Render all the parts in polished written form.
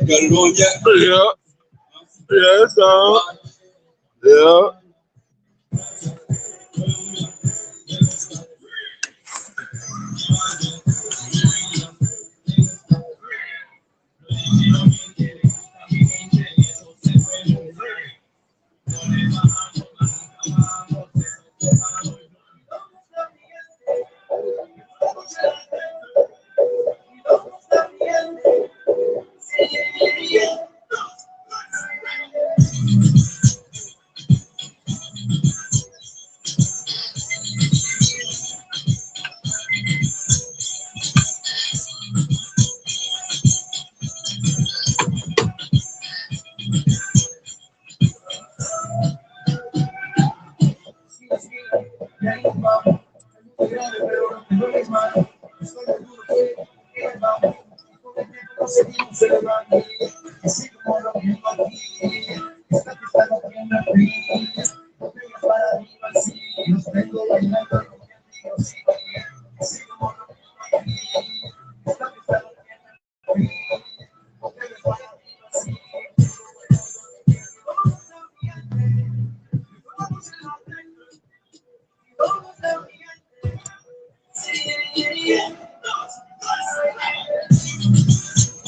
got it on yet? Yeah. Yeah, it's on. Yeah.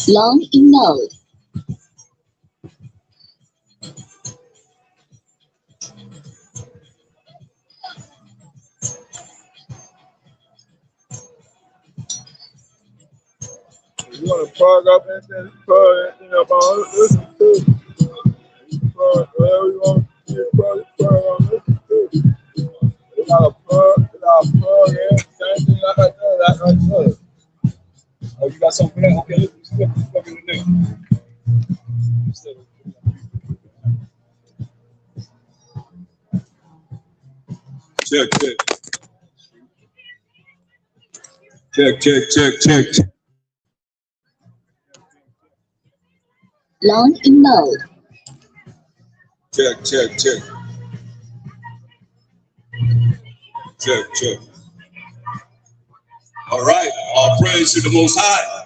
Long in mode. You want to plug up and then plug anything up on listen to. You plug whatever you want to plug on listen to. You got a plug in, same thing like that. Oh, you got something for that? Okay, let's plug in the name. Check. Long in mode. Check. All right, all praise to the Most High.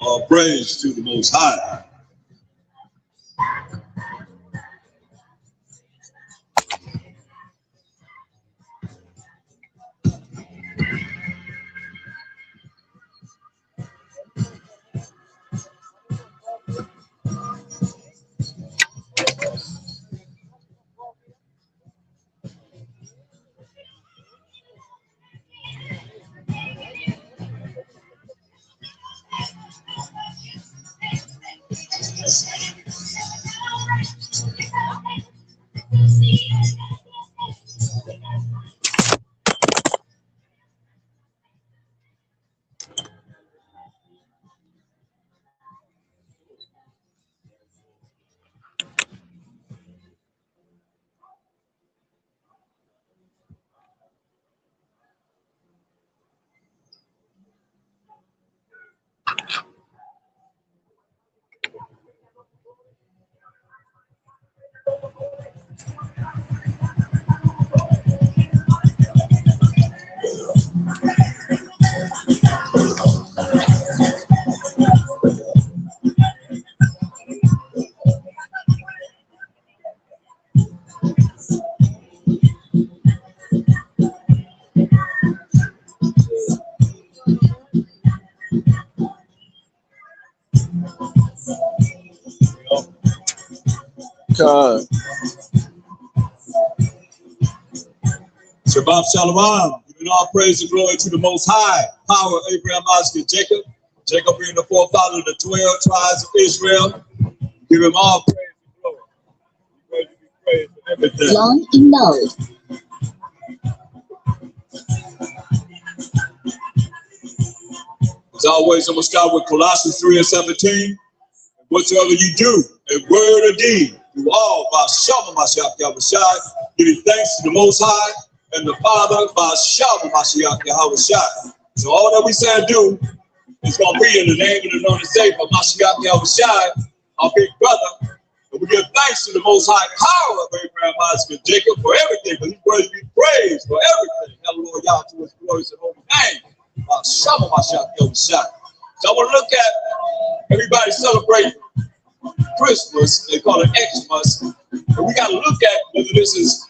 All praise to the Most High. Shabbat Shalom. Giving all praise and glory to the Most High. Power of Abraham, Isaac, and Jacob. Jacob being the forefather of the 12 tribes of Israel. Give him all praise and glory. Praise and everything. Long in mode. As always, I'm going to start with Colossians 3:17. Whatsoever you do, in word or deed, do all by Shalom Mashiach Yahushai, giving thanks to the Most High and the Father by Shalom Mashiach Yahushai. So all that we say and do is going to be in the name of the Lord and Savior, Mashiach Yahushai, our big brother. And we give thanks to the Most High power of Abraham, Isaac, and Jacob for everything, for He's worthy to be praised for everything. Hallelujah, to His glorious and holy name. Some of myself shot. So I want to look at everybody celebrating Christmas. They call it Xmas. And we got to look at whether this is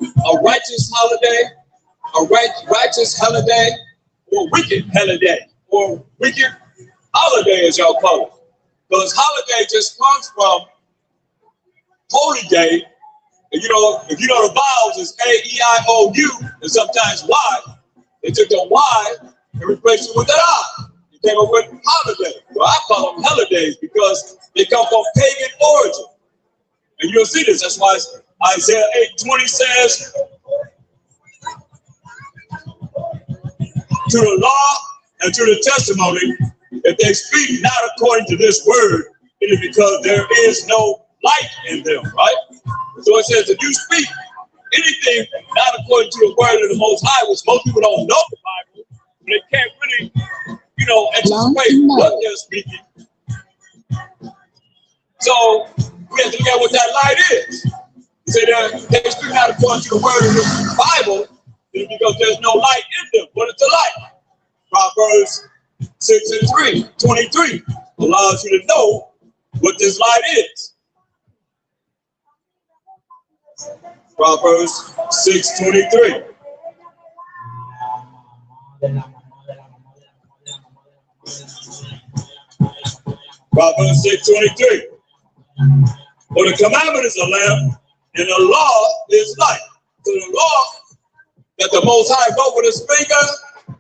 a righteous holiday, a righteous holiday, or wicked holiday, or wicked holiday, as y'all call it. Because holiday just comes from holy day. And you know, if you know the vowels is A-E-I-O-U and sometimes Y, they took the Y and replaced it with an I. They came up with holiday. Well, I call them holidays because they come from pagan origin. And you'll see this. That's why Isaiah 8:20 says, to the law and to the testimony, if they speak not according to this word, it is because there is no light in them, right? So it says, if you speak anything not according to the word of the Most High, which most people don't know the Bible, they can't really, anticipate what they're speaking. So we have to look at what that light is. You say that they speak not according to the word of the Bible, it's because there's no light in them. What is the light? Proverbs 6:23 allows you to know what this light is. Proverbs 6:23. Proverbs 6:23. For the commandment is a lamp, and the law is light. So the law that the Most High wrote with his finger,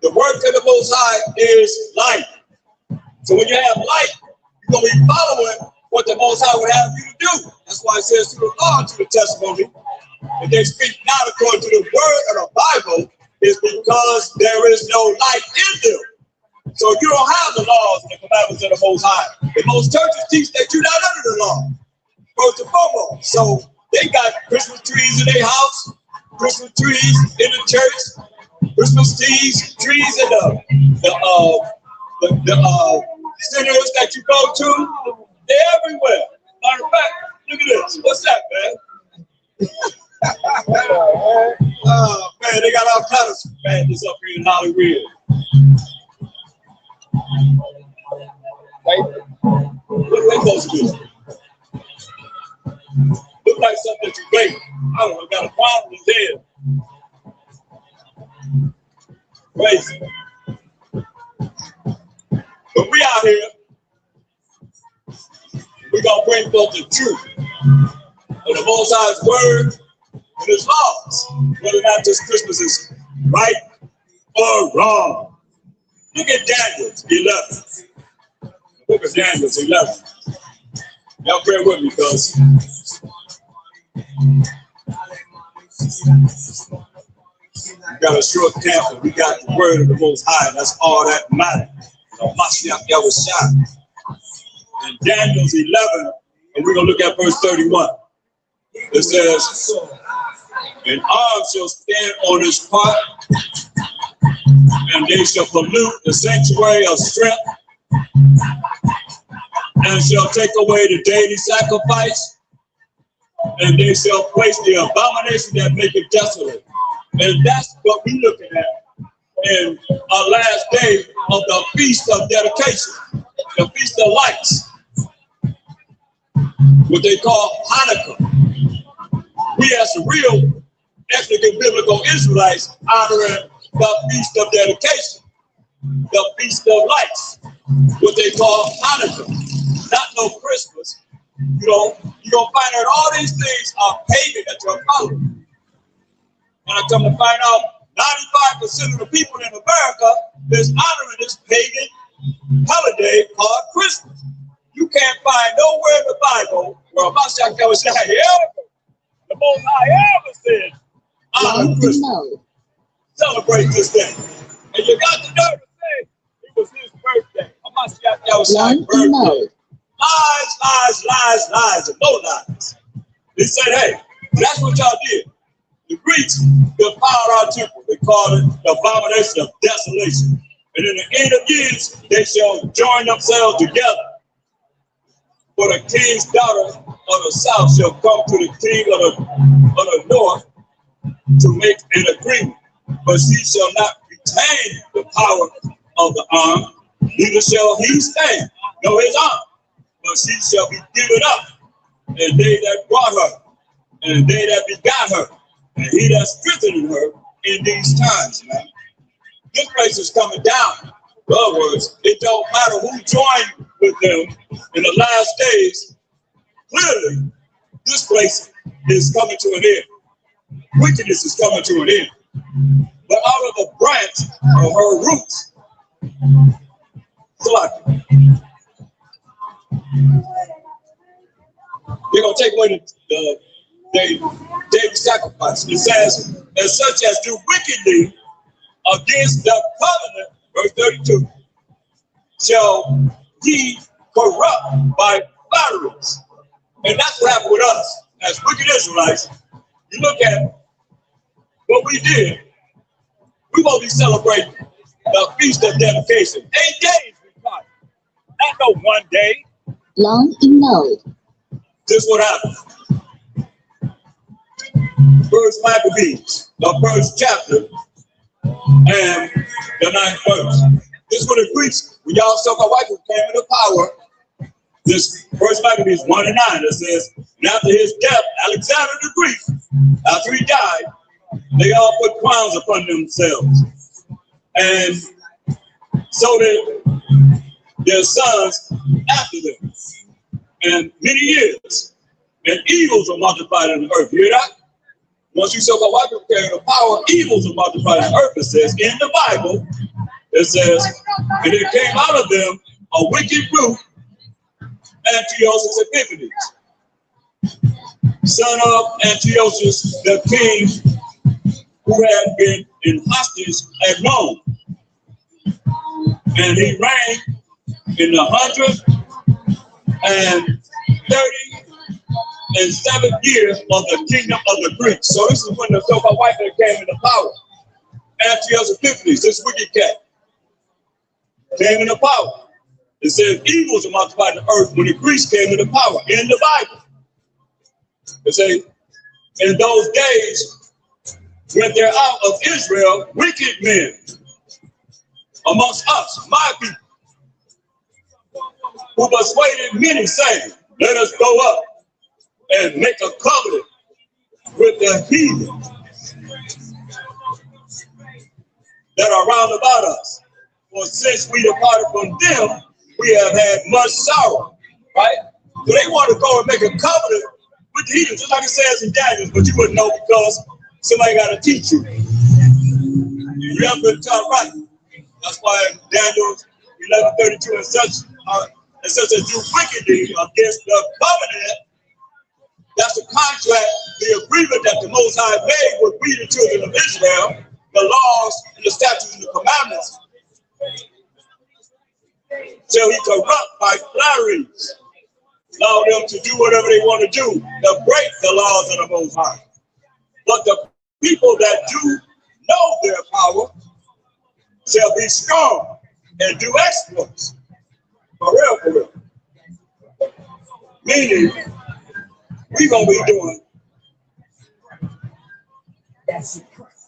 the work of the Most High is light. So when you have light, you're going to be following what the Most High would have you to do. That's why it says to the law and to the testimony. If they speak not according to the word of the Bible, it's because there is no light in them. So you don't have the laws and the commandments of the Most High. And most churches teach that you're not under the law, first and foremost. So they got Christmas trees in their house, Christmas trees in the church, Christmas trees in the centers that you go to. They're everywhere. Matter of fact, look at this. What's that, man? Oh, man, they got all kinds of madness up here in Hollywood. What are they supposed to do? Look like something that you made. I don't know, got a problem with his head. Crazy. But we out here, we're going to bring forth the truth of the Most High's word and his laws, whether or not this Christmas is right or wrong. Look at Daniel 11. Look at Daniel 11. Y'all bear with me, because we got a short camp, and we got the word of the Most High, and that's all that matters. And Daniel's 11, and we're going to look at verse 31. It says, an arm shall stand on his part, and they shall pollute the sanctuary of strength, and shall take away the daily sacrifice, and they shall place the abomination that make it desolate. And that's what we're looking at in our last day of the Feast of Dedication, the Feast of Lights, what they call Hanukkah. We as the real ethnic and biblical Israelites honoring the Feast of Dedication, the Feast of Lights, what they call Hanukkah, not no Christmas. You're gonna find out all these things are pagan that you're following. And I come to find out 95% of the people in America is honoring this pagan holiday called Christmas. You can't find nowhere in the Bible where the Most High ever said, honor Christmas, celebrate this day. And you got the nerve to say it was his birthday. Birthday. Lies, and no lies. They said, hey, that's what y'all did. The Greeks defiled our temple. They called it the abomination of desolation. And in the end of years, they shall join themselves together. For the king's daughter of the south shall come to the king of the north to make an agreement. But she shall not retain the power of the arm, neither shall he stand, nor his arm, but she shall be given up, and they that brought her, and they that begot her, and he that strengthened her in these times, man. This place is coming down. In other words, it don't matter who joined with them in the last days. Clearly, this place is coming to an end. Wickedness is coming to an end. But out of the branch of her roots, they're going to take away the daily sacrifice. It says, as such as do wickedly against the covenant, verse 32, shall he corrupt by flatteries. And that's what happened with us as wicked Israelites. You look at what we did, we won't be celebrating the Feast of Dedication. 8 days we party. Not no one day. Long in mode. This is what happened. First Maccabees, the first chapter, and the 9th verse. This is what it preached. When y'all so-called white people came into power, this First Maccabees 1 and 9, it says, and after his death, Alexander the Greek, after he died, they all put crowns upon themselves. And so did their sons after them. And many years, and evils are multiplied on the earth. You hear that? Once you so-called white people carry the power, evils are multiplied on the earth. It says in the Bible, it says, and it came out of them a wicked root, Antiochus Epiphanes, son of Antiochus the king, who had been in hostage at Rome. And he reigned in the 137th year of the kingdom of the Greeks. So this is when the so-called white man came into power. Antiochus Epiphanes, this wicked cat, came into power. It says evils are multiplied on the earth when the Greeks came into power in the Bible. It says, in those days, went there out of Israel wicked men amongst us, my people, who persuaded many, saying, let us go up and make a covenant with the heathen that are round about us. For since we departed from them, we have had much sorrow. Right? So they want to go and make a covenant with the heathen, just like it says in Daniel, but you wouldn't know because somebody got to teach you. You have to tell right. That's why Daniel 11:32 and such as do wickedly against the covenant. That's the contract, the agreement that the Most High made with we the children of Israel, the laws and the statutes and the commandments. Shall he corrupt by flatteries, allow them to do whatever they want to do, to break the laws of the Most High. But the people that do know their power shall be strong and do exploits. For real, for real. Meaning, we're going to be doing,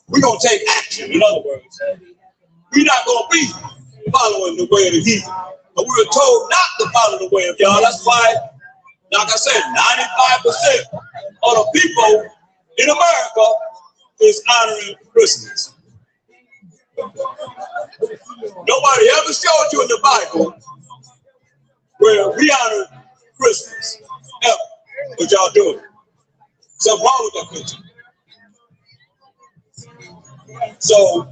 we're going to take action, in other words. We're not going to be following the way of the heathen. But we were told not to follow the way of y'all. That's why, like I said, 95% of the people in America is honoring Christmas. Nobody ever showed you in the Bible where we honor Christmas, ever. What y'all doing? Something wrong with that picture. So,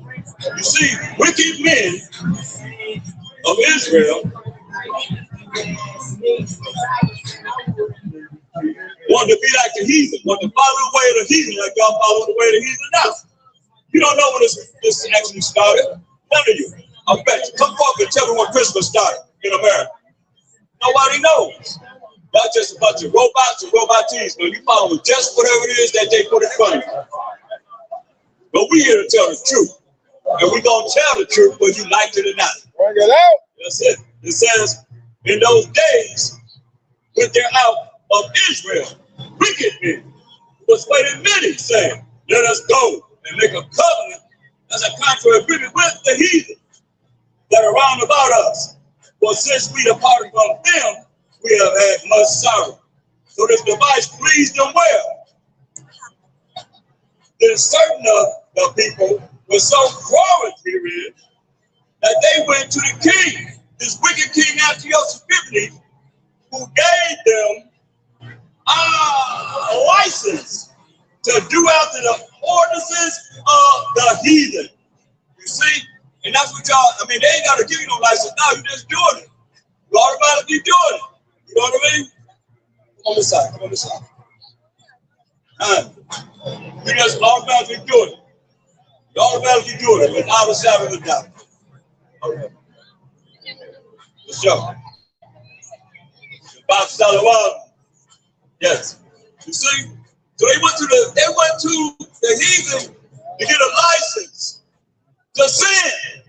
you see, wicked men of Israel want to be like the heathen, want to follow the way of the heathen, like y'all follow the way of the heathen now. You don't know when this actually started. None of you. I bet you. Come forward and tell me when Christmas started in America. Nobody knows. Not just a bunch of robots and robotees, but you follow just whatever it is that they put in front of you. But we're here to tell the truth. And we're going to tell the truth whether you like it or not. Bring it out. That's it. It says, in those days, went there out of Israel, wicked men, persuaded many, saying, let us go and make a covenant as a contract agreement with the heathen that are round about us. For since we departed from them, we have had much sorrow. So this device pleased them well. Then certain of the people were so froward herein that they went to the king, this wicked king Antiochus Epiphanes, who gave them a license to do after the ordinances of the heathen. You see? And that's what y'all, I mean, they ain't got to give you no license now. You just doing it. You automatically doing it. You know what I mean? Come on this side. Come on this side. You just automatically doing it. You automatically doing it without a shadow of a doubt. Okay. For sure. About Salawam. Yes. You see? So they went to the heathen to get a license to sin.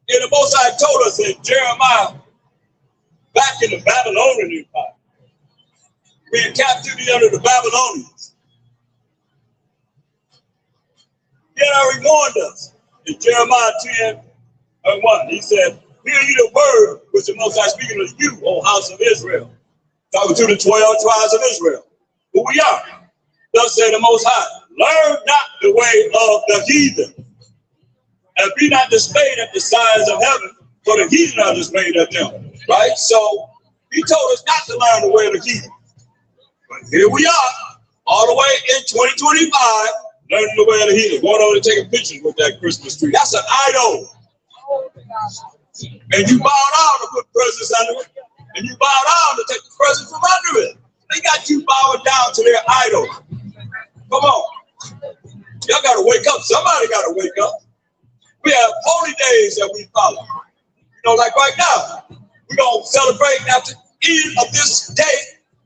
And the Most High told us in Jeremiah, back in the Babylonian Empire, we're in captivity under the Babylonians. Yet I warned us in Jeremiah 10:1. He said, hear ye the word which the Most High speaking to you, O house of Israel. Talking to the 12 tribes of Israel. Who we are. Thus said the Most High, learn not the way of the heathen, and be not dismayed at the signs of heaven, for the heathen are dismayed at them. Right? So he told us not to learn the way of the heathen. But here we are, all the way in 2025, learning the way of the heathen. Going over and taking pictures with that Christmas tree. That's an idol. And you bow down to put presents under it. And you bow down to take the presents from under it. They got you bowing down to their idol. Come on. Y'all got to wake up. Somebody got to wake up. We have holy days that we follow. You know, like right now, we're going to celebrate at the end of this day,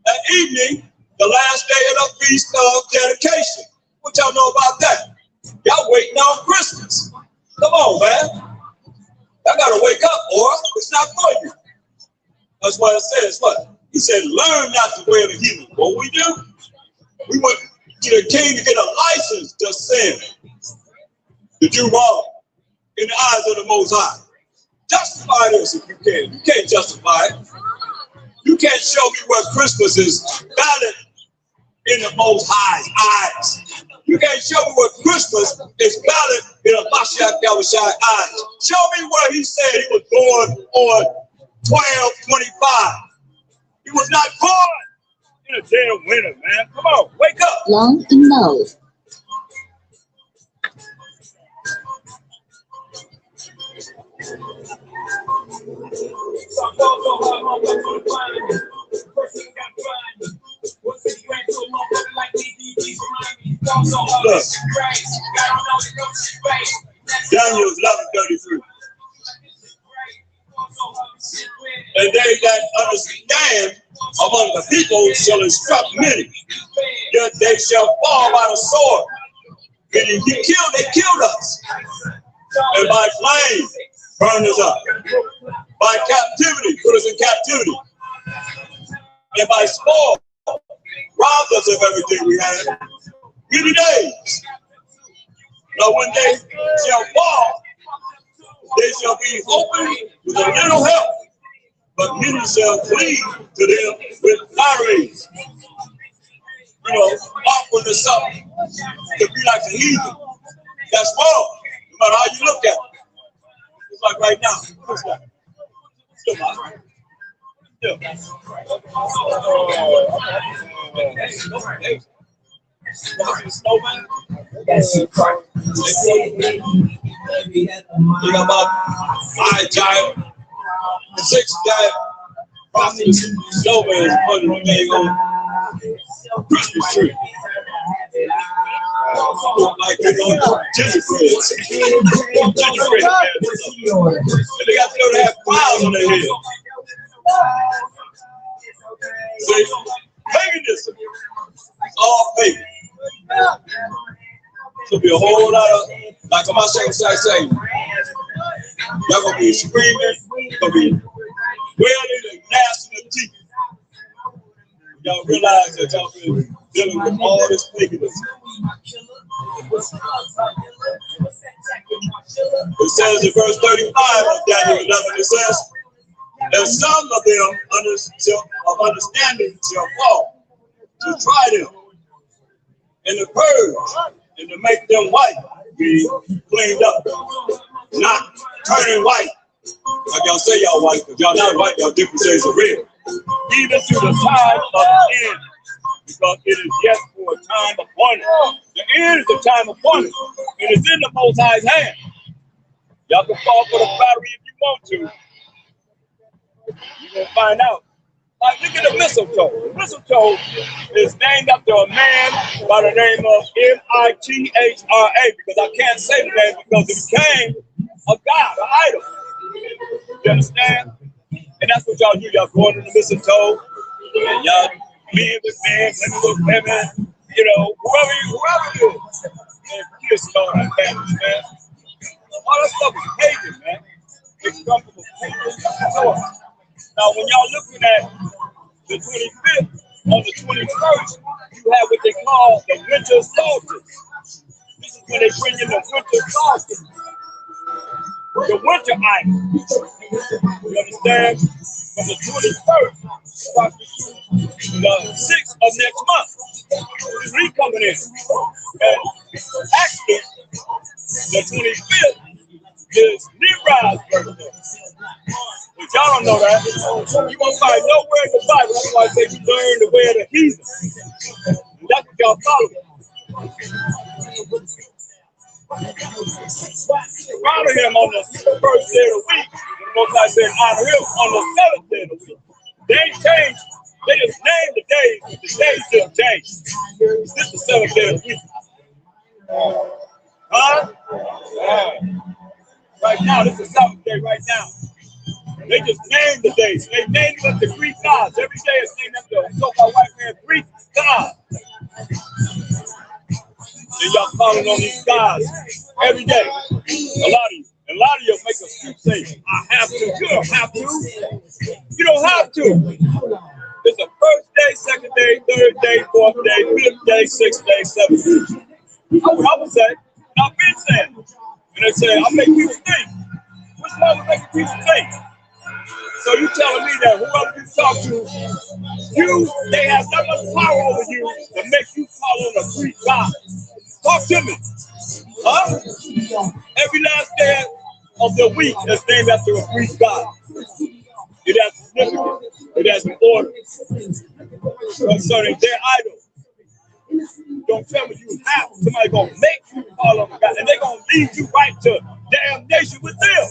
that evening, the last day of the Feast of Dedication. What y'all know about that? Y'all waiting on Christmas. Come on, man. Y'all got to wake up, or it's not for you. That's why it says what? He said, learn not the way of the heathen. What we do? We went to the king to get a license to sin, to do wrong in the eyes of the Most High. Justify this if you can. You can't justify it. You can't show me where Christmas is valid in the Most High's eyes. You can't show me where Christmas is valid in a Mashiach Yahushai eyes. Show me where he said he was born on 12/25. He was not born in a damn winter, man. Come on, wake up. Long in nose. Look, Daniel 11:33. And they that understand among the people shall instruct many, yet they shall fall by the sword. Meaning they killed us. And by flame burned us up. By captivity, put us in captivity. And by spoil, robbed us of everything we had. Many days. Now when they shall fall, they shall be open with a little help, but many shall cleave to them with flatteries. You know, offering to something to be like the heathen. That's wrong, no matter how you look at it. It's like right now. What's that? Still not. Snowman. You got about 5 giant, 6 giant prophets. Snowman is putting the thing on Christmas tree. Like they don't gingerbread. Gingerbread. And they got to have clouds on their head. See, paganism. It's all pagan. There'll be a whole lot of, like my second side saying, y'all gonna be screaming, gonna be wailing and gnashing of teeth. Y'all realize that y'all been dealing with all this paganism. It says in verse 35 of Daniel 11, it says, and some of them of understanding shall fall to try them and to purge and to make them white, be cleaned up, not turning white. Like y'all say y'all white, because y'all not white, y'all different shades of red. Even to the time of the end, because it is yet for a time appointed. The end is the time appointed. It is in the Most High's hand. Y'all can fall for the flattery if you want to. You're going to find out. Like, look at the mistletoe. The mistletoe is named after a man by the name of M-I-T-H-R-A, because I can't say the name because it became a god, an idol. You understand? And that's what y'all do. Y'all go under the mistletoe, and y'all men with men, women with women, you know, whoever it is. And kiss all that families, man. All that stuff is pagan, man. It's come from a pagan source. Now, when y'all looking at the 25th, on the 21st, you have what they call the winter solstice. This is when they bring in the winter solstice. The winter idol. You understand? From the 21st to the 6th of next month. Three coming in. And actually, the 25th is Nimrod's birthday. But y'all don't know that. You won't find nowhere in the Bible. That's why I say you learn the way of the heathen. And that's what y'all follow. Honor him on the first day of the week. The Most High said honor him on the seventh day of the week. They ain't changed. They just named the days. The days didn't change. This is the seventh day of the week. Huh? Right now, this is the seventh day right now. They just named the days. They named them the Greek gods. Every day is named after the so-called white man Greek gods. And y'all calling on these gods every day. A lot of you make a excuse say, I have to. You don't have to. You don't have to. It's the first day, second day, third day, fourth day, fifth day, sixth day, seventh day. That's what I would say. I've been saying. And they say, I make people think. What's wrong with making people think? So you telling me that whoever you talk to, they have that much power over you to make you call on a Greek god. Talk to me. Huh? Every last day of the week is named after a Greek god. It has significance. It has an order concerning their idol. Don't tell me you have. Somebody gonna make you call on God, and they're gonna lead you right to damnation with them.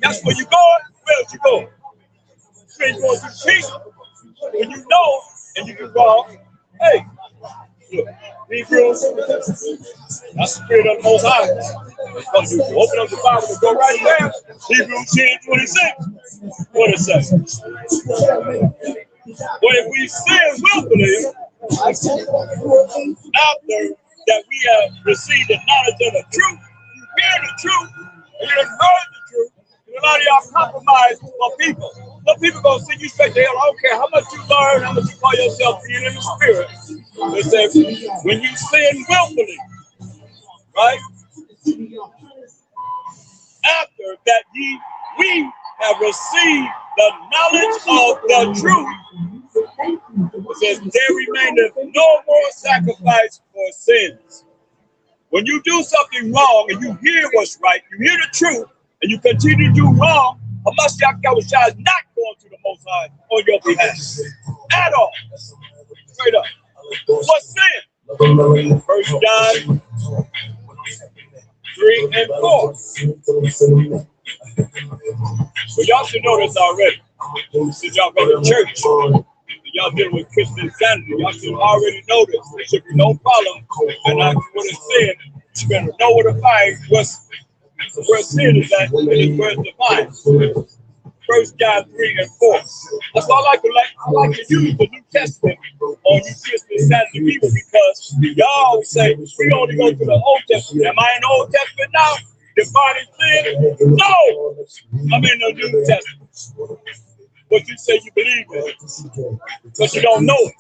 That's where you going. Where's you going? You going to the kingdom. When you know and you can go, hey, look, Hebrews, that's the spirit of the Most High. What you open up the Bible and go right there. Hebrews 10:26. What it says? Well, if we sin willfully, after that we have received the knowledge of the truth, you hear the truth, and you have heard the truth, and a lot of y'all compromise for people. Some people gonna send you straight to hell. I don't care how much you learn, how much you call yourself being in the spirit. It says, when you sin willfully, right? After that we have received the knowledge of the truth, it says, there remaineth no more sacrifice for sins. When you do something wrong and you hear what's right, you hear the truth, and you continue to do wrong, Hamashiach Yahushua is not going to the Most High on your behalf. At all. Straight up. What's sin? 1 John 3 and 4. So y'all should know this already. Since y'all go to church, y'all dealing with Christian insanity, y'all should already know this. There should be no problem. And like what it said, you better know where to find where sin is at, and it's where it's defined. 1 John 3 and 4. That's why I like to use the New Testament on you Christian insanity people, because y'all always say we only go to the Old Testament. Am I in the Old Testament now? Defining sin? No! I'm in the New Testament. What you say you believe in, but you don't know it.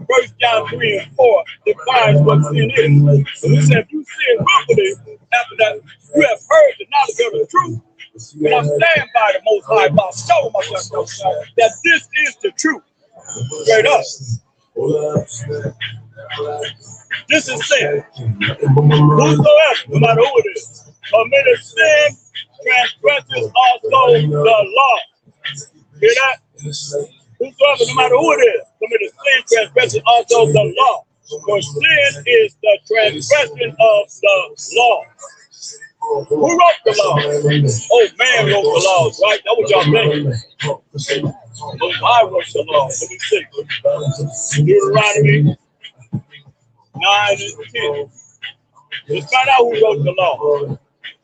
1 John 3 and 4 defines what sin is. So it says if you sin willfully, After that, you have heard the knowledge of the truth. And I'm standing by the Most High by showing myself that this is the truth. Straight up. This is sin. Whosoever, no matter who it is, committed sin, transgresses also the law. Hear that? Whosoever, no matter who it is, committed sin, transgresses also the law. For sin is the transgression of the law. Who wrote the law? Oh, man wrote the laws, right? That's what y'all think. Oh, I wrote the law. Let me see. Deuteronomy 9 and 10. Let's find out who wrote the law.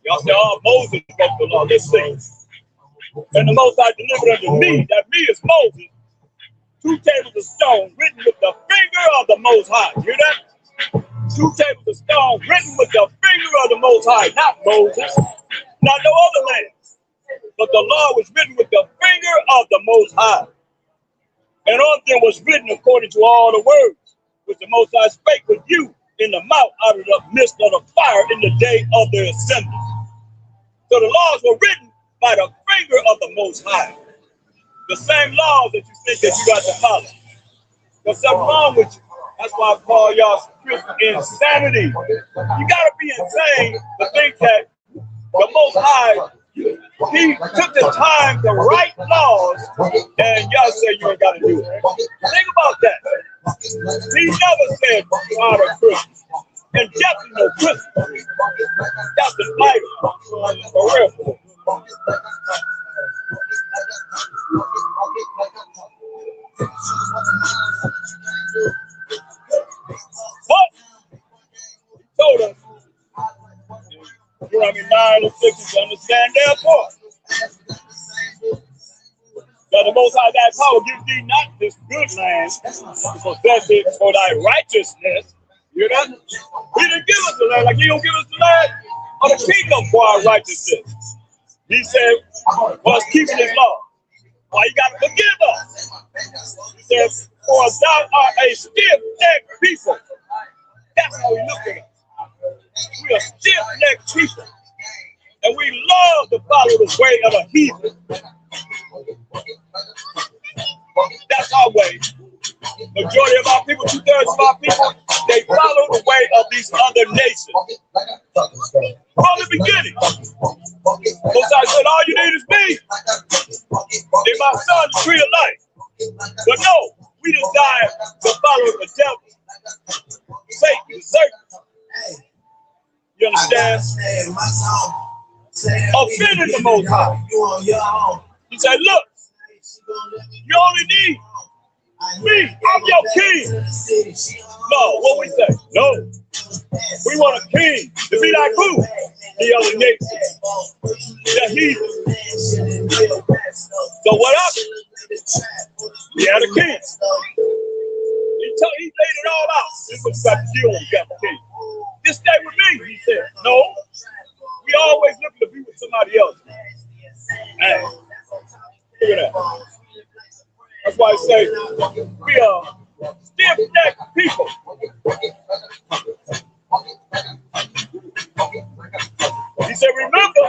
Y'all say, oh, Moses wrote the law. Let's see. And the Most High delivered unto me, that me is Moses, 2 tables of stone written with the finger of the Most High. You hear that? 2 tables of stone written with the finger of the Most High, not Moses, not no other man. But the law was written with the finger of the Most High. And on them was written according to all the words which the Most High spake with you in the mouth out of the midst of the fire in the day of the assembly. So the laws were written by the finger of the Most High. The same laws that you think that you got to follow. There's something wrong with you. That's why I call y'all insanity. You gotta be insane to think that the Most High, he took the time to write laws and y'all say you ain't gotta do it. Think about that. He never said honor Christmas. And definitely no Christmas. That's the Bible. For real. But he told us, Deuteronomy 9 and 6, to understand therefore that the Most High thy power gives thee not this good land to possess it for thy righteousness. You hear that? He didn't give us the land like he don't give us the land of the kingdom for our righteousness. He said, well, it's keeping his law. Why you got to forgive us? He says, for thou art a stiff-necked people. That's how we look at us. We are stiff-necked people. And we love to follow the way of a heathen. That's our way. Majority of our people, 2/3 of our people, they follow the way of these other nations. From the beginning. Most I said, all you need is me. And my son, the tree of life. But no, we desire to follow the devil. Satan, the serpent. You understand? Offending the Most High. He said, look, you only need me. I'm your king. No, what we say? No. We want a king to be like who? The other nations. The heathen. So what happened? We had a king. He laid it all out. This is what you got to deal with. You got the king. Just stay with me, he said. No. We always looking to be with somebody else. Hey, look at that. That's why I say we are stiff-necked people. He said, remember,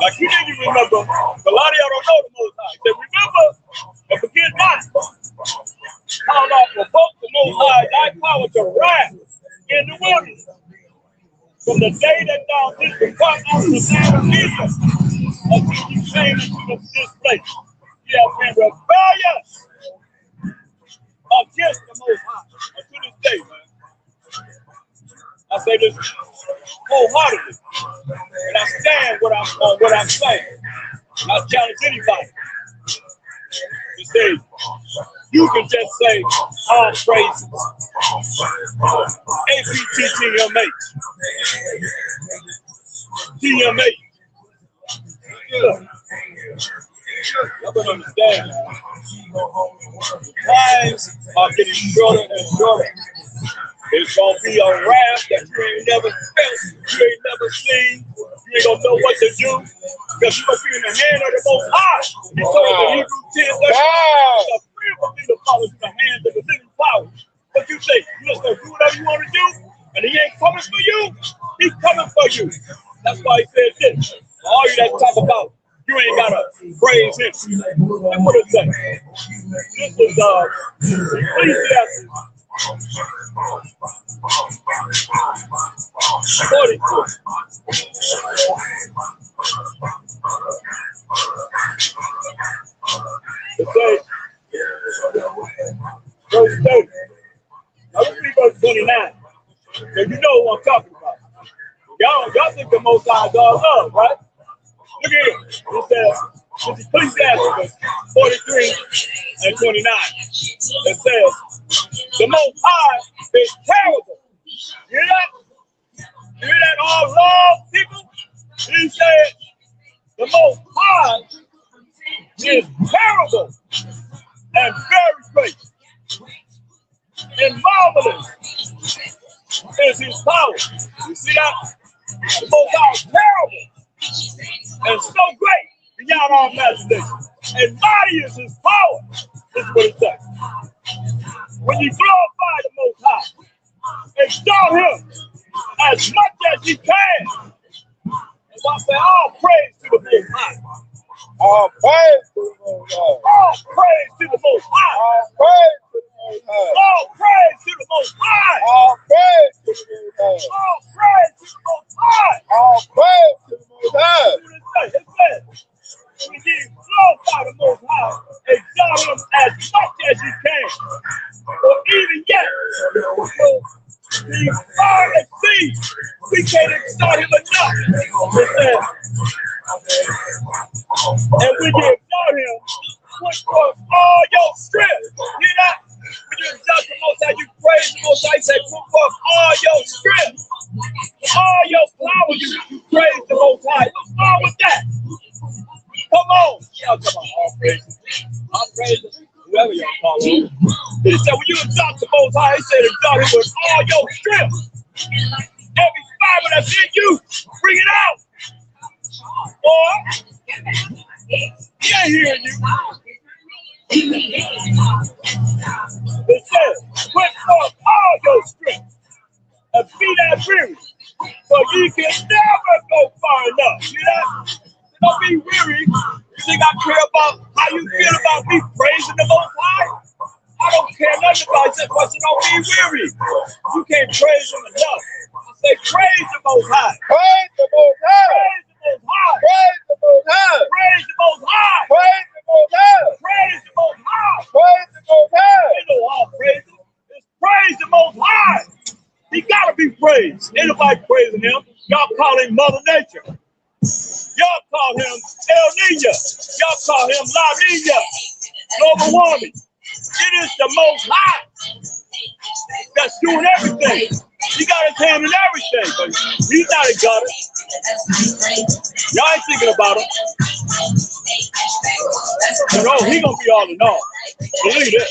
like you need to remember, a lot of y'all don't know the Most High. He said, remember and forget not how thou provoked the Most High thy power to wrath in the wilderness. From the day that thou didst depart out of the land of Egypt, until you came into this place. You have been rebellious against the Most High. And to this day, man, I say this wholeheartedly. And I stand on what I'm saying. And I challenge anybody to say, you can just say all praises. APTTMH. TMH. Yeah. Y'all don't understand. Times are getting shorter and shorter. It's gonna be a wrath that you ain't never felt, you ain't never seen. You ain't gonna know what to do because you're gonna be in the hand of the Most High. He told us in Hebrews 10 that it's a freedom for me to follow the hand of the living power. But you say, you just gonna do whatever you want to do? And he ain't coming for you. He's coming for you. That's why he said this. All you that talk about, you ain't got to praise him. Look what it says. This is Ecclesiastes 44. It says, verse 30. Now let's read verse 29. So you know what I'm talking about. Y'all think the Most High God love, right? Look at it. It says, this is Ecclesiastes 43 and 29. It says, the Most High is terrible. You hear that? You hear that, all love people? He said, the Most High is terrible and very great and marvelous is his power. You see that? The Most High is terrible and so great beyond our imagination. And mighty is his power. This is what it says. When you glorify the Most High, exalt him as much as you can. And I say, all praise to the Most High. All praise to the Most High. All praise to the Most High. All praise to the Most High. All praise to the Most High. All praise to the Most High. All praise to the Most High. All praise to the Most High. It says, when you glorify the Most High, exalt him as much as you can. Or even yet, the far exceeds. We can't exalt him enough. It says, and when you exalt him, put forth all your strength. Hear that? When you exalt the Most High, you praise the Most High, say, put forth all your strength. All your power, you praise the Most High. What's wrong with that? Come on. Y'all come on. All praises. All praises. Whoever y'all call him. He said, when you exalt the Most High, he said, exalt him with all your strength. Every fiber that's in you, bring it out. Or, he ain't hearing you. It says, put forth all your strength and be that weary. So you can never go far enough. See that? Don't be weary. You think I care about how you feel about me praising the Most High? I don't care nothing about it. But you don't be weary. You can't praise him enough. I say praise the Most High. Praise the Most High. Praise the Most High. Praise the Most High. Praise the Most High. Praise the Most High. Praise the Most High. Praise the Most High. Ain't no all praises. It's praise the Most High. He gotta be praised. Anybody praising him, y'all call him Mother Nature. Y'all call him El Nino. Y'all call him La Nina. Global warming. It is the Most High that's doing everything. He got his hand in everything, but he's not a God. Y'all ain't thinking about him. You know, he gonna be all in all. Believe this.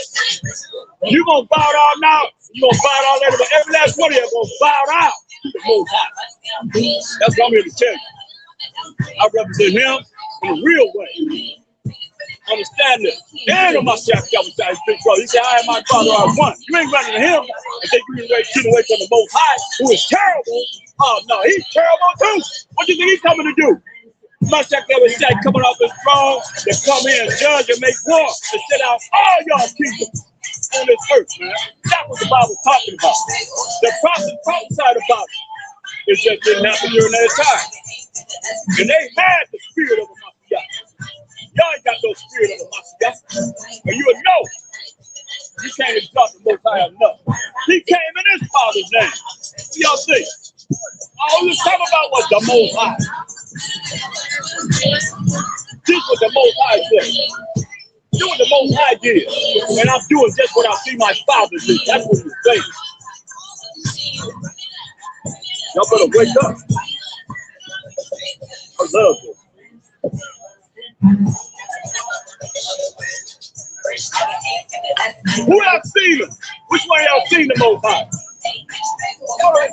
You gonna bow down now, you gonna bow down later, but every last one of you gonna bow down to the Most High. That's what I'm here to tell you. I represent him in a real way. Understand this. And on my chapter, he said, I and my Father are one. You ain't running to him and think you can get away from the Most High, who is terrible. Oh, no, he's terrible too. What do you think he's coming to do? My chapter was said, coming off his throne to come here and judge and make war and set out all y'all kingdoms on this earth, man. That's what the Bible's talking about. The prophet prophesied about it. It just didn't happen during their time. And they had the spirit of the Messiah. Y'all ain't got no spirit of the Messiah. But you would know. You can't exalt the Most High enough. He came in his Father's name. What y'all think? All you talking about was the Most High. This is what the Most High said. Do what the Most High did. And I'm doing just what I see my Father do. That's what he's saying. Y'all better wake up. I love this. Who else seen him? Which one of y'all seen the Most High?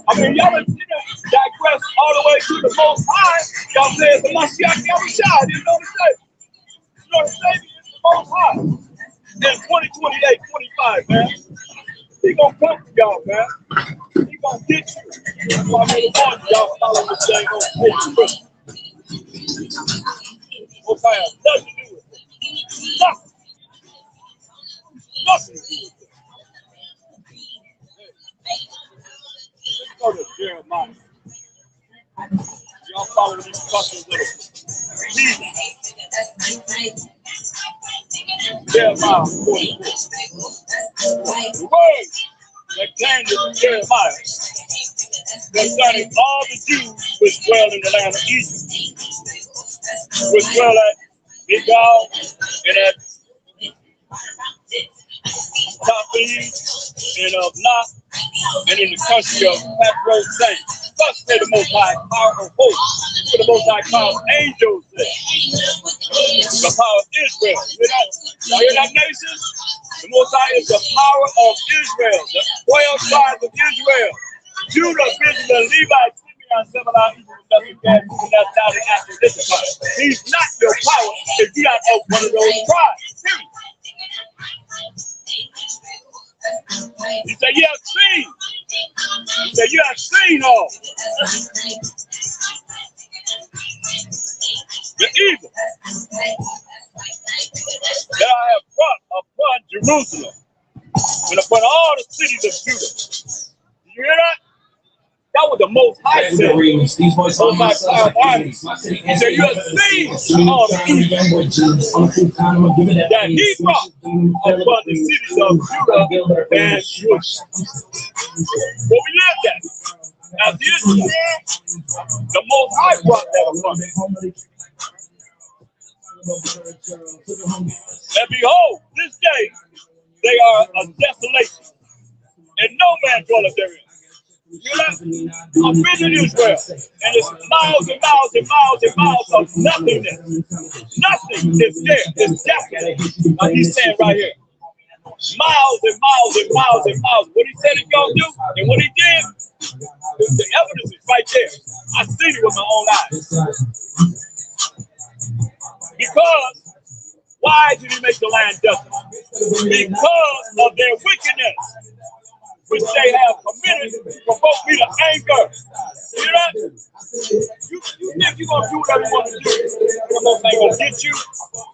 I mean, y'all digress all the way to the Most High. Y'all said the Mashiach Yahushua. You know what I'm saying? You know what I'm saying? It's the Most High. In 2028, 25, man. He gonna come to y'all, man. He gonna get you. That's why I made a warning. Y'all follow this thing on Facebook. Most High has nothing to do with it. Nothing. Nothing to do with it. Let's go to Jeremiah. Y'all follow these customs little Jesus. Jeremiah 44. The word that came to Jeremiah concerning all the Jews which dwell in the land of Egypt, which dwell at Gilgal and at Taphines and of Noth, and in the country of Pathros, saying, thus said the Most High, power of hosts, for the Most High called angels there. The power of Israel. You hear that, nation? The Most High is the power of Israel, the 12 tribes of Israel. Judah, Benjamin, Levi, Simeon, Zebulun, Ephraim, Gad, Reuben, Naphtali, Asher, Issachar. He's not your power if you're not of one of those tribes. Period. He said, you have seen. He said, you have seen all the evil that I have brought upon Jerusalem and upon all the cities of Judah. Did you hear that? That was the Most High said. Most High army. He said, you have seen all the evil that he brought upon the cities of Judah and Jerusalem. What we look at as Israel, the Most High brought that upon them. And behold, this day they are a desolation, and no man dwelleth therein. I've been in Israel, and it's miles and miles and miles and miles of nothingness. Nothing is there. It's desolate. Like he's saying right here. Miles and miles and miles and miles. What he said he's going to do, and what he did, the evidence is right there. I seen it with my own eyes. Because, why did he make the land desolate? Because of their wickedness, which they have committed, provoke me to anger. You hear that? You think you're going to do whatever you want to do. The Most High going to get you.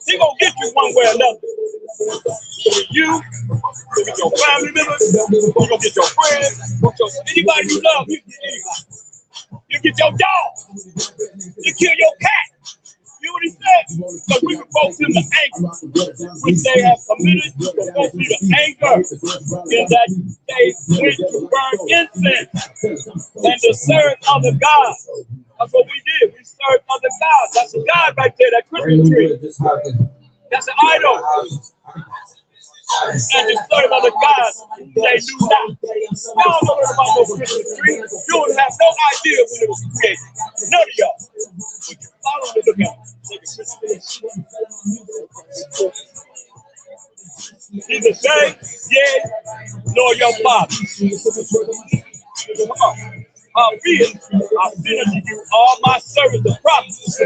He's going to get you one way or another. You, your family members, you're going to get your friends, anybody you love, you get anybody. You get your dog. You kill your cat. You know what he said? So we provoke them to anger, which they have committed, provoke me to anger, in that they went to burn incense and to serve other gods. That's what we did. We served other gods. That's a god right there, that Christmas tree. That's an idol. And to serve other gods they knew not. Y'all don't know about no Christmas tree. You don't have no idea when it was created. None of y'all. But you follow the lookout. Neither they, yea, nor your father. Come on. Howbeit, I send unto you all my servants the prophets.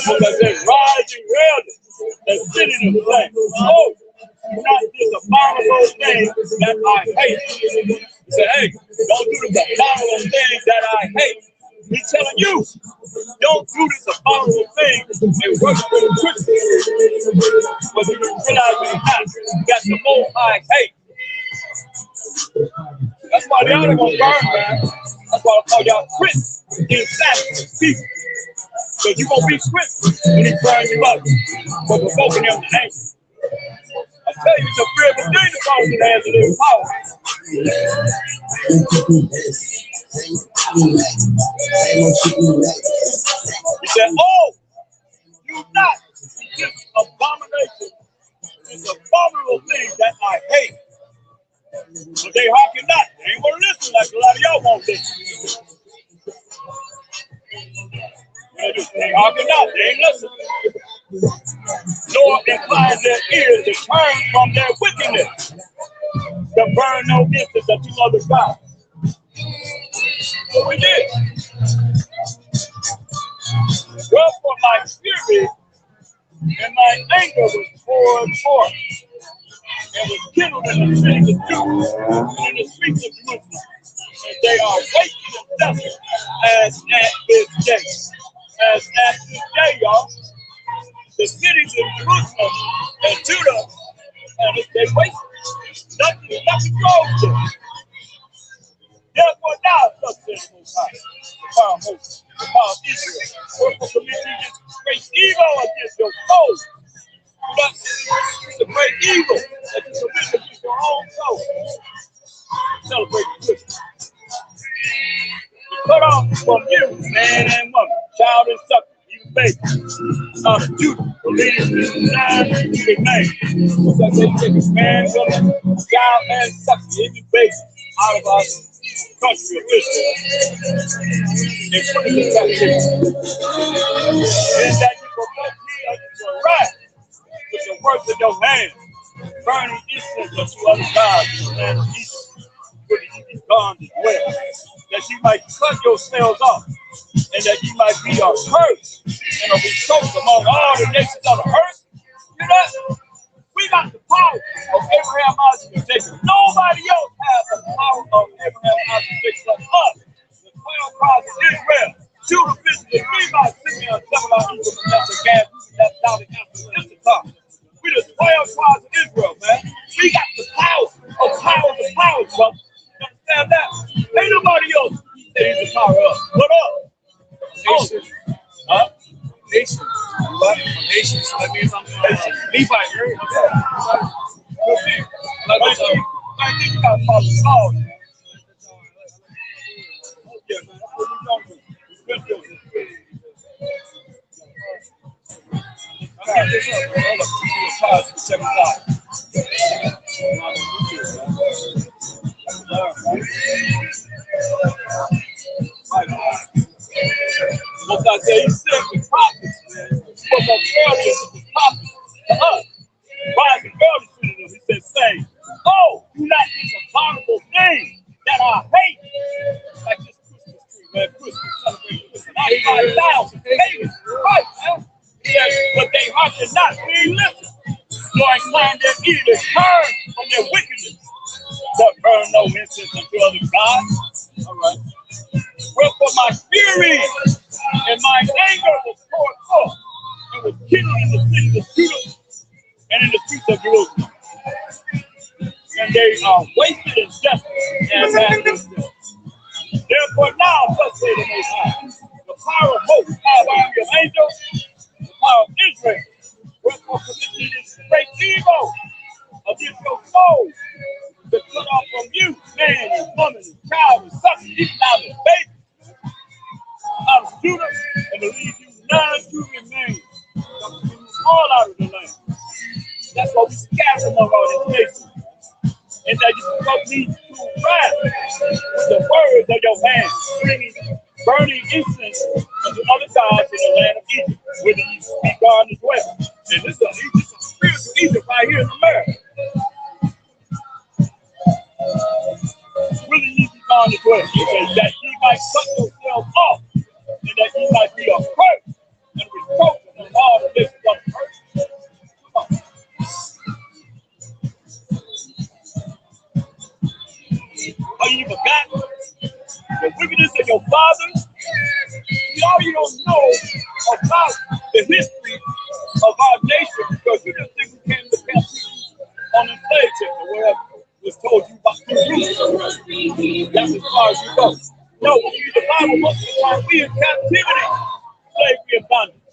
Because they rise and well and sit in the land. Oh, not this abominable thing that I hate. He said, hey, don't do this abominable thing that I hate. He's telling you, don't do this abominable thing and worship the Christians. But you realize that the Most High hate. That's why the other gonna burn, man. That's why I call y'all Christians, insanity people. Because you're gonna be Christians when he burns you up for provoking them to anger. I tell you, it's a fearful thing to cause in the hands of their power. He said, oh, you not this abomination, this abominable thing that I hate. But they hearken not. They ain't want to listen like a lot of y'all won't listen. They hearken not. They ain't listening. Nor incline their ears to turn from their wickedness, to burn no incense unto other gods. So we did. Wherefore my fury and my anger was poured forth, and was kindled in the cities of Judah and in the streets of Jerusalem. and they are waiting and desolate as at this day. As at this day, y'all, the cities in Jerusalem and Judah, and they wait. Nothing wrong with them. Therefore now, thus says the Most High, the power of Israel, wherefore commit ye this great evil against your foes. It's a great evil that you commit against your own soul. Celebrate Christmas. Cut off from you, man and woman, child and sucker, even baby. Judah, believe nine to remain. So they take a man, woman, child, and sucker, even baby, out of our country of Israel and put it in captivity. And that you provoke me unto your wrath with the works of your hands, burning incense unto other gods in the land of Egypt, where ye be gone as well, that ye might cut yourselves off, and that ye might be a curse and a reproach among all the nations of the earth. You know, we got the power of Abraham, Isaac, and Jacob. Nobody else has the power of Abraham, Isaac, and Jacob but us. The 12 tribes of Israel, Judah, Benjamin, Levi, Simeon, Zebulun, Ephraim, Manasseh, Gad, Reuben, Naphtali, Asher, Issachar. We the 12 tribes of Israel, man. We got the power of powers, brother. You understand that? Ain't nobody else that he's the power of. What up? Nation. Huh? Nation. What? Nation. So that means I'm Levi. Good thing. I think you got to follow the law. Yeah, man. That's what we're going to do. We've been doing it. I'll get this up, man. Hold up. Check it out. What I say, he said the prophets, man, was a failure to the prophets to us. Rise and early to them, he said, saying, oh, do not this abominable thing that I hate. Like this Christmas tree, man, Christmas celebration. 95,000 pagans, right, man. He said, but they hearken not, we ain't listen, nor incline their ear to turn from their wickedness, but burn no incense unto other gods. All right. Wherefore my fury and my anger was poured forth and was kindled in the cities of Judah and in the streets of Jerusalem. And they are wasted and desolate as at this day. Therefore now, thus say the Most High, the power of hosts, the power of army of angels, the power of Israel, wherefore commit ye this great evil against your souls, to cut off from you man and woman and child and sucker, even out of baby, out of Judah, and to leave you none to remain. All out of the land. That's why we scatter among all these nations. And that you provoke me to wrath with the words of your hands, burning incense unto other gods in the land of Egypt, where the Egypt be gone as well. And this is a spiritual Egypt right here in America. Really need to be gone as well. He says that ye might cut yourselves off, and that ye might be a curse and reproach among all the nations of the earth. Come on. Are you forgotten the wickedness of your fathers? You don't know about the history of our nation because you just think we came to captivity on the slave ship or whatever was told you about the roots. That's as far as you go. No, when you read the Bible, most of the time we in captivity, slavery and bondage.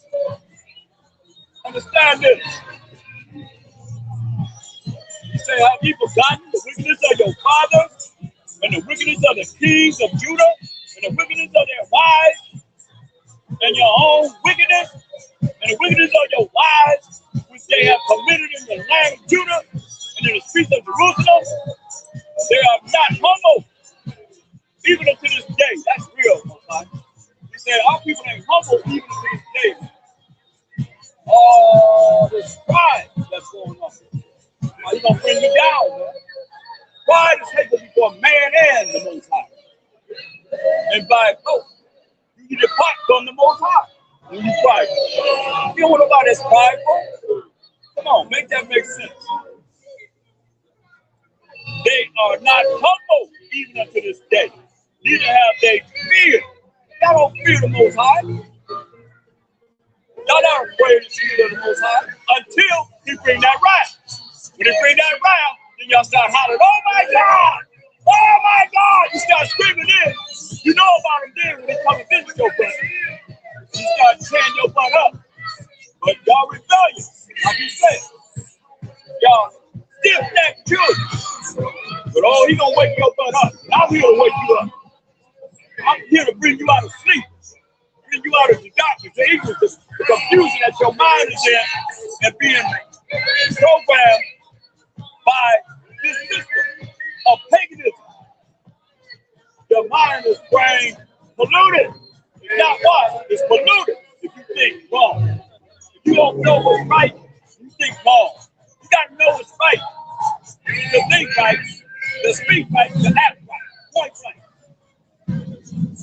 Understand this. You say, have you forgotten the wickedness of your fathers? And the wickedness of the kings of Judah, and the wickedness of their wives, and your own wickedness, and the wickedness of your wives, which they have committed in the land of Judah, and in the streets of Jerusalem. They are not humble, even unto this day. That's real, my God. He said, our people ain't humble even unto this day. All this pride that's going on. Are you going to bring you down, man? Pride is taken before man and the Most High. And by both, you depart from the Most High when you pride. You don't want nobody that's prideful. Come on, make that make sense. They are not humble even unto this day. Neither have they fear. Y'all don't fear the Most High. Y'all not afraid to fear of the Most High until He bring that wrath. When He bring that wrath, then y'all start hollering, "Oh my God! Oh my God!" You start screaming in. You know about Him then when He come and visit your butt. He start tearing your butt up. But y'all rebellious, like you said. Y'all stiff-necked children. But oh, He gonna wake your butt up. I'm here to wake you up. I'm here to bring you out of sleep. Bring you out of the darkness, the ignorance, the confusion that your mind is in and being programmed by this system of paganism. Your mind is brain polluted. It's not what? It's polluted if you think wrong. If you don't know what's right, you think wrong. You got to know what's right. To think right, to speak right, to act right, point right.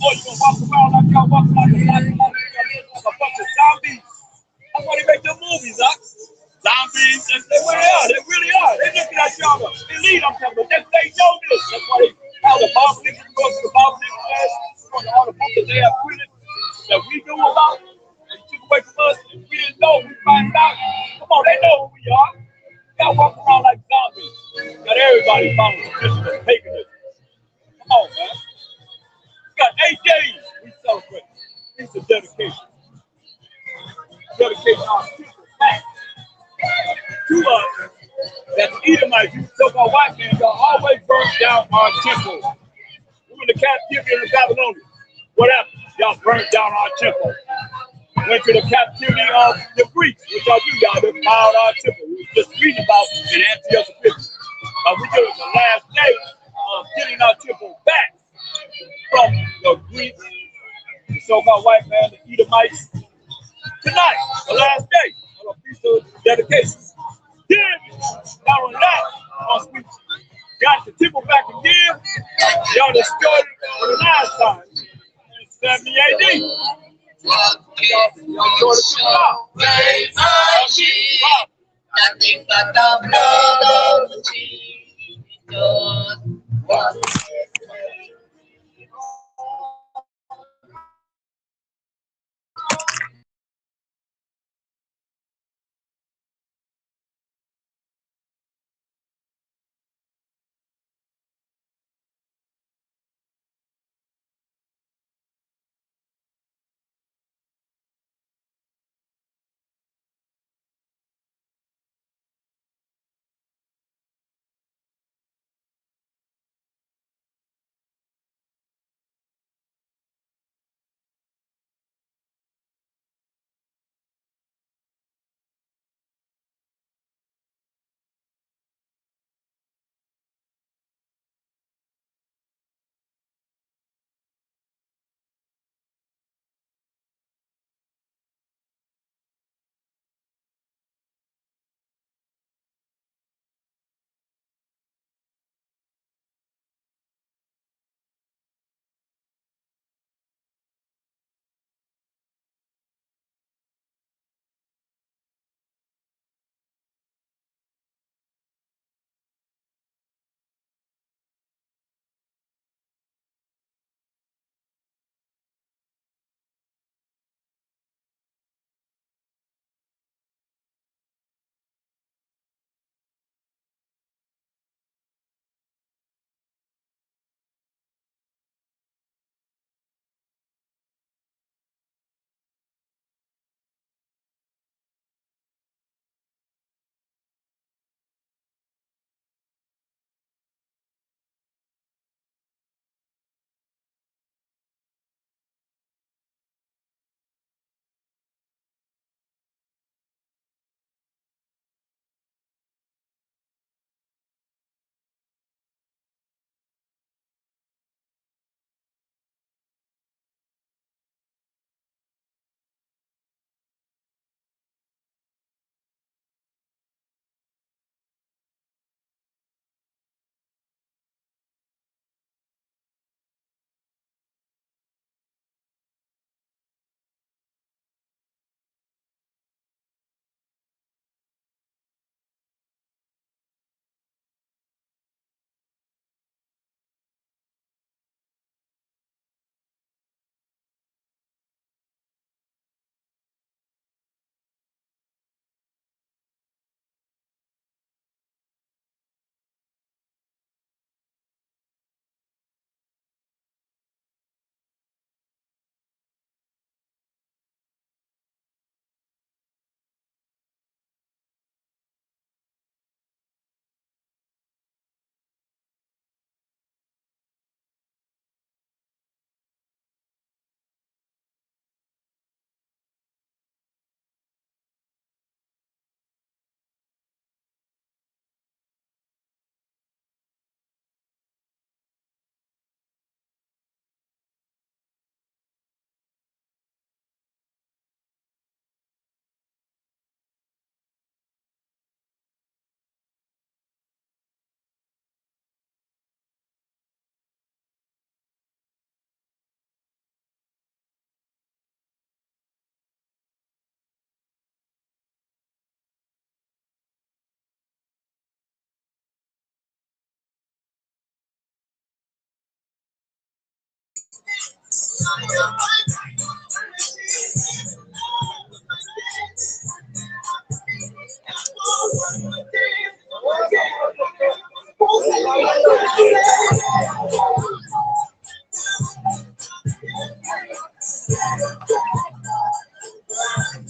Or you gonna walk around like y'all walking like a bunch of zombies. That's why they make them movies, huh? Zombies, they what they are. They really are. They looking at y'all. They lead them to them. They know this. That's why they have the Bible. They can go to the Bible class, all the books that they have printed that we knew about. And took away from us. And we didn't know. We find out. Come on, they know who we are. Y'all walk around like zombies. Got everybody following Christian paganism. Come on, man. We got 8 days we celebrate. It's a dedication. Dedication our people back to us. That the Edomites, you so-called white men, y'all always burnt down our temple. We were in the captivity of the Babylonians. What happened? Y'all burnt down our temple. Went to the captivity of the Greeks. What y'all do? Y'all defiled our temple. We were just reading about in Antioch Epistles. We did it the last day of getting our temple back from the Greeks, the so-called white man, the Edomites. Tonight, the last day of a piece of dedication. Then, not only that, once we got the temple back again, y'all destroyed it for the last time in 70 AD. Y'all tore the temple out. Nothing but the blood of Jesus.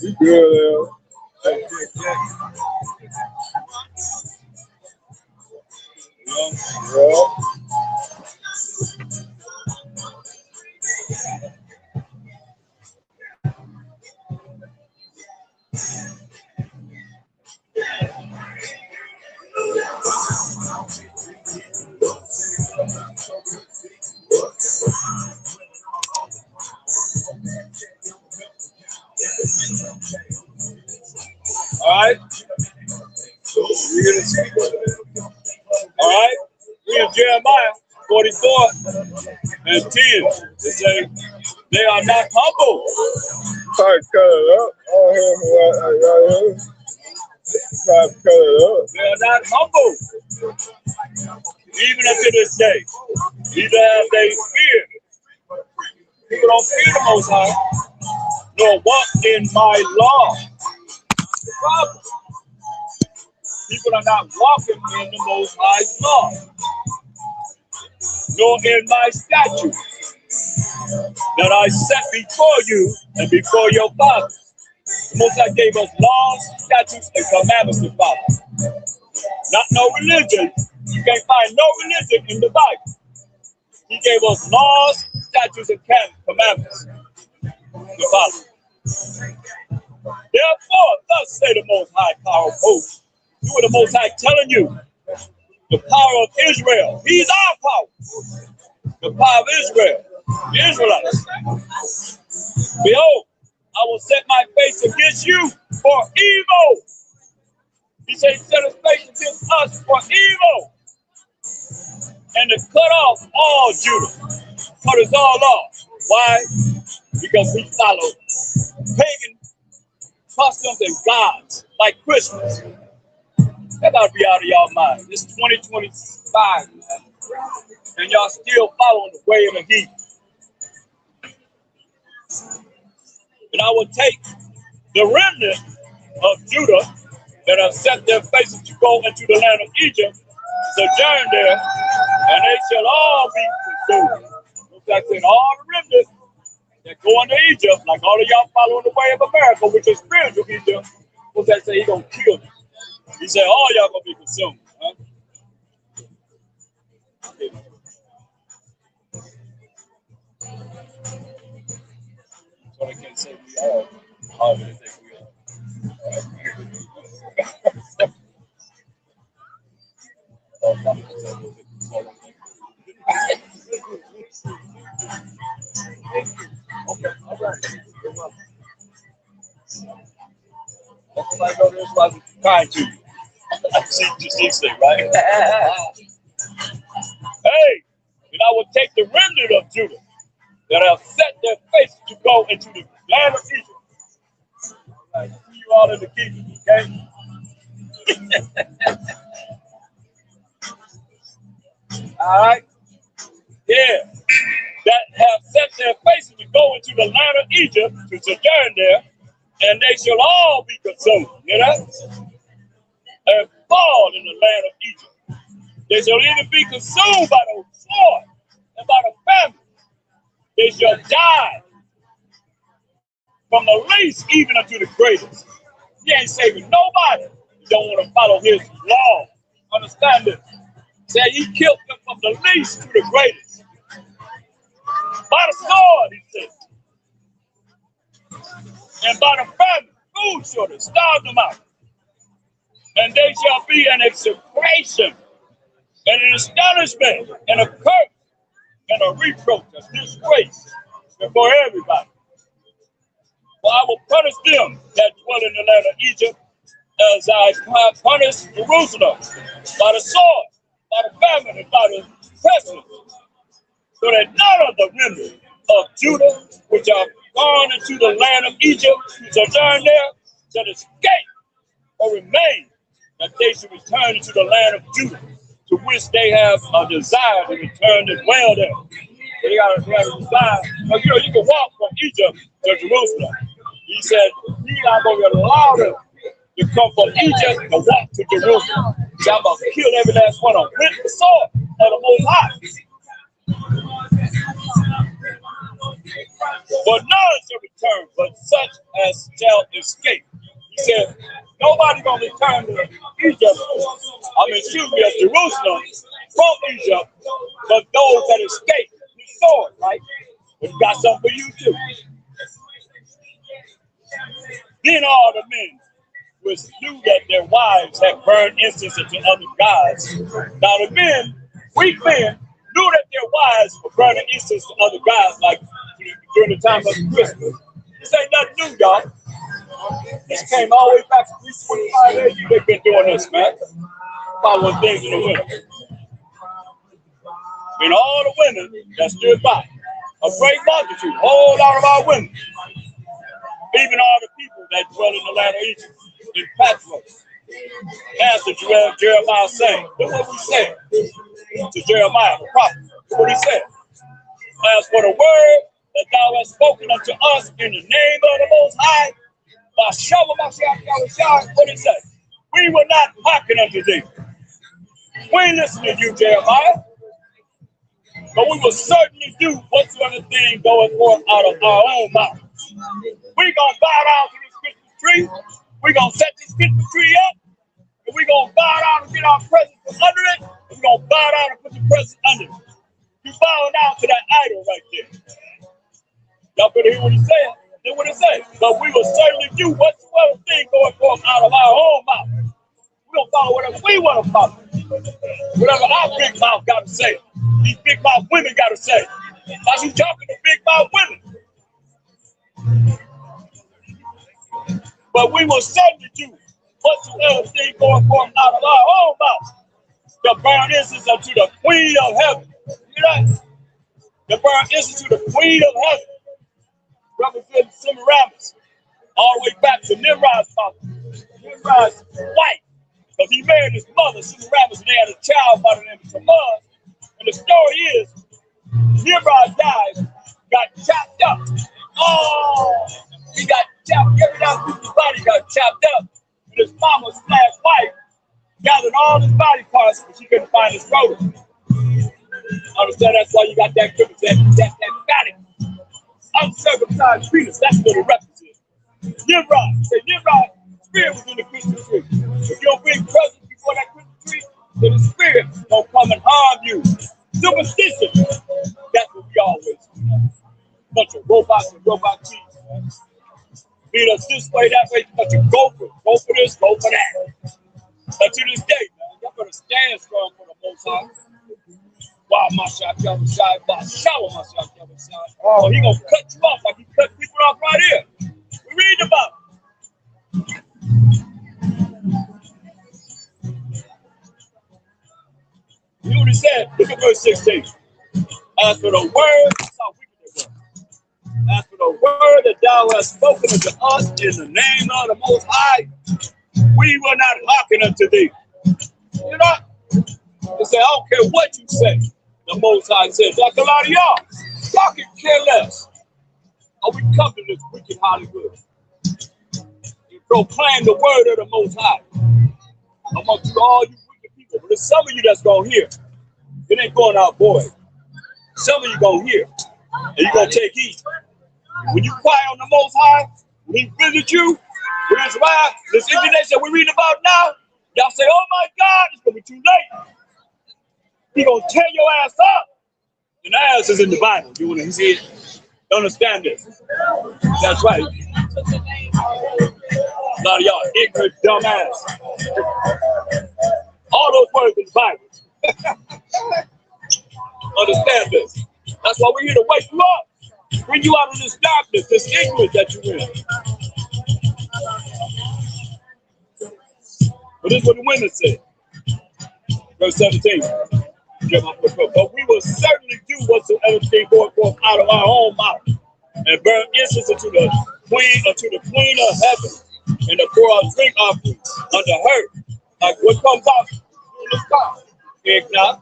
You good, yeah. All right. All right. We in Jeremiah 44 and 10. They say, they are not humble. Try to cut it up. I don't hear me right here. Try to cut it up. They are not humble. Even unto this day. Neither have they fear. People don't fear the Most High, nor walk in my law. The problem. People are not walking in the Most High's law, nor in my statutes that I set before you and before your fathers. The Most High gave us laws, statutes, and commandments to follow. Not no religion. You can't find no religion in the Bible. He gave us laws, statutes, and commandments to follow. Therefore, thus say the Most High power of hosts. You are the Most High telling you the power of Israel. He's our power. The power of Israel. The Israelites. Behold, I will set my face against you for evil. He said he set his face against us for evil. And to cut off all Judah. Cut us all off. Why? Because we follow pagan customs and gods like Christmas. That gotta be out of y'all mind. It's 2025, man. And y'all still following the way of the heathen. And I will take the remnant of Judah that have set their faces to go into the land of Egypt, sojourn there, and they shall all be consumed. That's in all the remnant that go into Egypt, like all of y'all following the way of America, which is spiritual Egypt. What's that say? He gonna kill you. He said, all y'all gonna be consumed. Huh? So they can't say we all. All they think we all. Okay, all right. That's why I know this was kind to you. See, just say, right? Hey, and I will take the remnant of Judah that have set their face to go into the land of Egypt. Like, see you all in the kingdom, okay? All right? Yeah. That have set their faces to go into the land of Egypt to sojourn there, and they shall all be consumed. You know? And fall in the land of Egypt. They shall either be consumed by the sword and by the famine. They shall die from the least even unto the greatest. He ain't saving nobody who don't want to follow his law. Understand this? Say he killed them from the least to the greatest. By the sword, he said. And by the famine, food shortage, starved them out. And they shall be an execration and an astonishment and a curse and a reproach, a disgrace before everybody. For I will punish them that dwell in the land of Egypt as I punished Jerusalem by the sword, by the famine, and by the pestilence, so that none of the remnant of Judah, which are gone into the land of Egypt to sojourn there, shall escape or remain, that they should return into the land of Judah, to which they have a desire to return to dwell there. They got to decide. Because, you can walk from Egypt to Jerusalem. He said, he's not going to allow them to come from Egypt and walk to Jerusalem. So I'm going to kill every last one of them with the sword of the Most High. But none shall return, but such as shall escape. He said, nobody going to return to Egypt, Jerusalem from Egypt, but those that escape the sword, right? But he got something for you too. Then all the men which knew that their wives had burned incense unto other gods. Now the men, weak men, knew that their wives were burning incense to other gods, like during the time of Christmas. This ain't nothing new, y'all. This came all the way back to 325 AD. They've been doing this, man. Following things in the winter. And all the women that stood by, a great multitude, a whole lot of our women, even all the people that dwell in the land of Egypt, in Patros, answered Jeremiah saying, look what we said to Jeremiah, the prophet. Look what he said. As for the word that thou hast spoken unto us in the name of the Most High, what it says, we will not hearken unto thee. We ain't listening to you, Jeremiah. But we will certainly do whatsoever thing going forth out of our own mouth. We're going to bow down to this Christmas tree. We're going to set this Christmas tree up. And we're going to bow down and get our presents from under it. And we're going to bow down and put the presents under it. You bow down to that idol right there. Y'all better hear what he said. Hear what he said. But we will certainly do whatsoever thing going forth out of our own mouth. We're going to follow whatever we want to follow. Whatever our big mouth got to say. These big mouth women got to say. Like you talking to big mouth women. But we will certainly do whatsoever thing going forth out of our own mouth. The burn incense unto the Queen of Heaven. You know? The burn incense to the Queen of Heaven. Representing Semiramis. All the way back to Nimrod's mother. Nimrod's wife. Because he married his mother, Semiramis, and they had a child by the name of Tammuz. And the story is, Nimrod died, got chopped up. Oh, he got chopped. Every time his body got chopped up. And his mama's last wife gathered all his body parts, but she couldn't find his scrotum. Understand? That's why you got that cripple, that phallic, uncircumcised penis. That's what it represents. Nimrod. Say, Nimrod, spirit was in the Christmas tree. If you don't bring presents before that Christmas tree, then the spirit don't come and harm you. Superstition. That's what we always do. Bunch of robots and robot cheese. Beat us this way, that way. Bunch of go for this, go for that. But to this day, man, y'all better stand strong for the Most High. Wow, my shot, my shot, my shot. Oh, he gonna cut you off like he cut people off right here. We read about it. You know what he said? Look at verse 16. As for the word, that's how wicked they were. As for the word that thou hast spoken unto us in the name of the Most High, we will not hearken unto thee. You know? They say, I don't care what you say. The Most High says, like a lot of y'all can care less. Are we come to this wicked Hollywood? You proclaim the word of the Most High amongst all you wicked people. But there's some of you that's going to hear. It ain't going out, boy. Some of you going to hear. And you're going to take heed. When you cry on the Most High, when he visit you, with his wrath, this indignation we read about now, y'all say, oh my God, it's going to be too late. He going to tear your ass up. And the ass is in the Bible. You want to see it? Understand this. That's right. A lot of y'all ignorant, dumb ass. All those words in the Bible. Understand this. That's why we're here to wake you up. Bring you out of this darkness, this ignorance that you're in. But this is what the women said. Verse 17. But we will certainly do whatsoever thing going forth out of our own mouth, and burn incense unto the Queen of Heaven, and to pour out drink offerings unto her, like what comes out through the sky. Eggnog,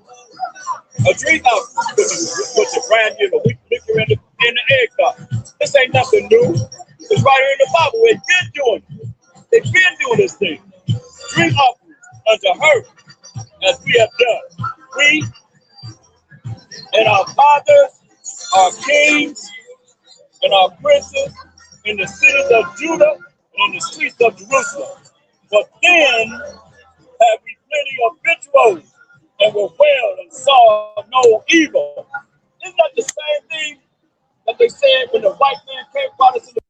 A drink offering with the brandy and the wheat liquor and the egg cup. This ain't nothing new. It's right here in the Bible. They've been doing it. They've been doing this thing. Drink offerings unto her, as we have done. We and our fathers, our kings, and our princes in the cities of Judah and in the streets of Jerusalem. But then have we plenty of victuals and were well and saw no evil. Isn't that the same thing that they said when the white man came brought us in the